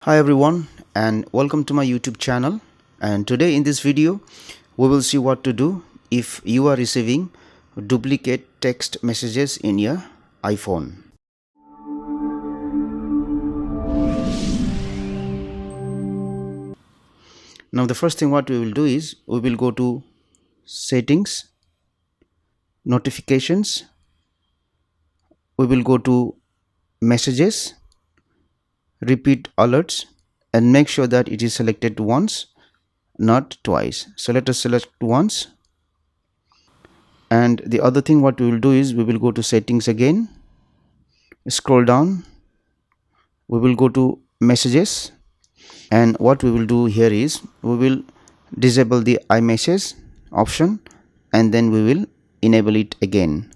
Hi everyone and welcome to my YouTube channel, and today in this video we will see what to do if you are receiving duplicate text messages in your iPhone. Now the first thing what we will do is we will go to settings, notifications, we will go to messages, repeat alerts, and make sure that it is selected once, not twice. So let us select once. And the other thing what we will do is we will go to settings again, scroll down, we will go to messages, and what we will do here is we will disable the iMessage option and then we will enable it again.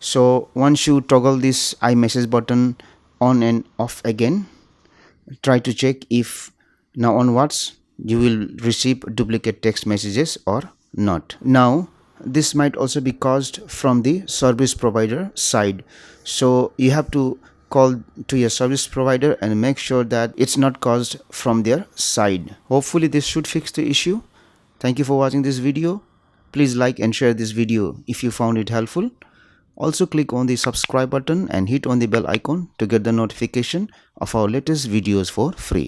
So once you toggle this iMessage button on and off again, try to check if now onwards you will receive duplicate text messages or not. Now this might also be caused from the service provider side, so you have to call to your service provider and make sure that it's not caused from their side. Hopefully this should fix the issue. Thank you for watching this video. Please like and share this video if you found it helpful. Also click on the subscribe button and hit on the bell icon to get the notification of our latest videos for free.